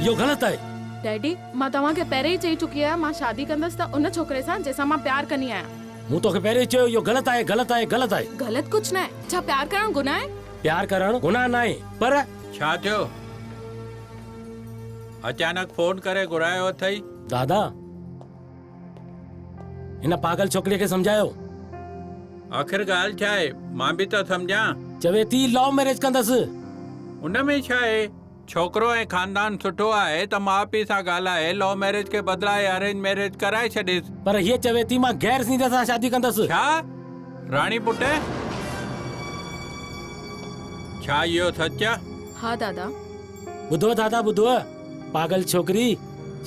यो गलत है। डैडी मां तव्हांखे पहिरीं ई चई चुकी आहियां मां शादी कंदसि त उन छोकिरे सां जंहिंसां मां प्यार कंदी आहियां। मूं तोखे पहिरीं चयो यो गलत है, गलत है, गलत है। गलत कुछ न आहे। छा प्यार करण गुनाह आहे? प्यार करण गुनाह न आहे, पर छा थियो? अचानक फोन करे घुरायो अथई? दादा हिन पागल छोकिरीअ खे समझायो। आखिर ॻाल्हि छा आहे? मां बि त सम्झां। चवे थी लव मैरिज कंदसि। उनमें छा आहे? छोकिरो ऐं खानदान सुठो आहे त माउ पीउ सां ॻाल्हाए लव मैरिज खे बदिलाए अरेंज मैरिज कराए छॾेसि। पर हीअ चवे थी मां गैर सिंध सां शादी कंदसि। छा राणी पुट? छा इहो सच आहे? हा दादा। ॿुधो दादा ॿुधो, पागल छोकिरी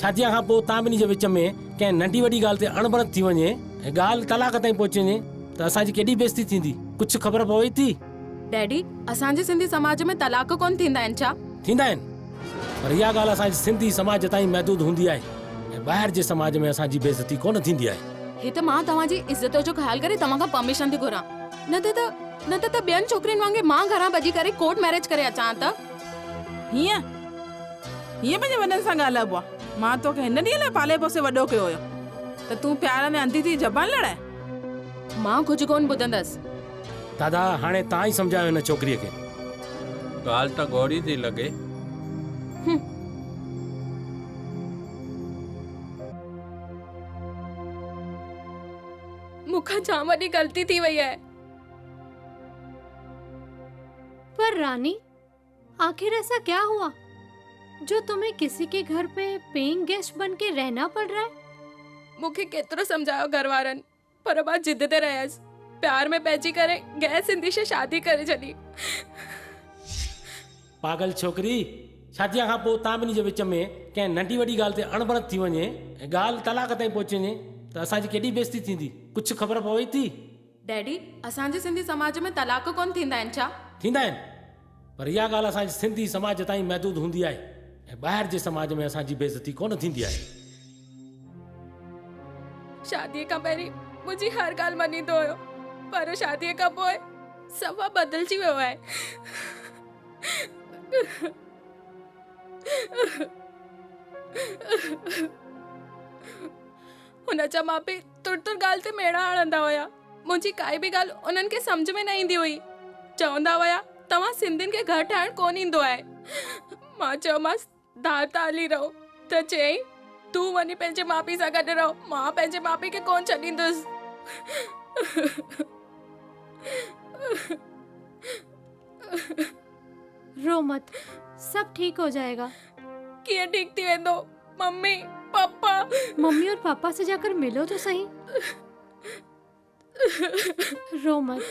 शादीअ खां पोइ तव्हां ॿिन्ही जे विच में कंहिं नंढी वॾी ॻाल्हि ते अणबणत थी वञे ऐं ॻाल्हि तलाक ताईं पहुची वञे त असांजी केॾी बेइज़ती थींदी, कुझु ख़बर पवे थी? डैडी असांजे सिंधी समाज में तलाक कोन थींदा आहिनि छा? थींदा आहिनि, पर इहा ॻाल्हि असांजे सिंधी समाज ताईं महदूद हूंदी आहे ऐं ॿाहिरि जे समाज में असांजी बेइज़ती कोन थींदी आहे। हे त मां तव्हांजी इज़त जो ख़्याल करे तव्हां खां परमिशन थी घुरां, न त ॿियनि छोकिरियुनि वांगुरु मां घरां भॼी करे कोर्ट मैरिज करे अचां त? हीअं पंहिंजे वॾनि सां ॻाल्हाइबो आहे? मां तोखे हिन ॾींहं लाइ पाले पोसे वॾो कयो हुयो त तूं प्यार में अंधी थी ज़बान लड़ाए? मां कुझु कोन ॿुधंदसि। दादा हाणे तव्हां ई सम्झायो हिन छोकिरीअ खे। ॻाल्हि त गौरी थी लॻे। मूंखां जाम वॾी ग़लती थी वई आहे। पर रानी आखिर ऐसा क्या हुआ जो तुम्हें किसी के घर पे पेइंग गेस्ट बन के रहना पड़ रहा है? मूंखे केतिरो समझायो घर वारनि, पर मां जिद ते रहियसि। प्यार में पइजी करे गैर सिंधी से शादी करे छॾी। पागल छोकिरी शादीअ खां पोइ तव्हां ॿिन्ही जे विच में कंहिं नंढी वॾी ॻाल्हि ते अणबणत थी वञे ऐं ॻाल्हि तलाक ताईं पहुची वञे त असांजी केॾी बेइज़ती थींदी, कुझु ख़बर पवे थी? डैडी असांजे सिंधी समाज में तलाक कोन थींदा आहिनि छा? थींदा आहिनि, पर इहा ॻाल्हि असांजे सिंधी समाज ताईं महदूद हूंदी आहे ऐं ॿाहिरि जे समाज में असांजी बेइज़ती कोन थींदी आहे। शादीअ खां पहिरीं मुंहिंजी हर ॻाल्हि मञींदो हुयो, पर शादीअ खां पोइ सफ़ा बदिलजी वियो आहे। हुन जा माउ पीउ तुर ॻाल्हि ते मेड़ा हणंदा हुया। मुंहिंजी काई बि ॻाल्हि उन्हनि खे सम्झ में न ईंदी हुई। चवंदा हुया तव्हां सिंधियुनि खे घर ठाहिण कोन ईंदो आहे। मां चयोमांसि धार त हली रहो, त चयईं तूं वञी पंहिंजे माउ पीउ सां गॾु रहो, मां पंहिंजे माउ पीउ खे कोन छॾींदुसि। रो मत, सब ठीक हो जाएगा। कीअं ठीक थी वेंदो? Mummy papa. मम्मी और पापा से जाकर मिलो तो सही। रो मत।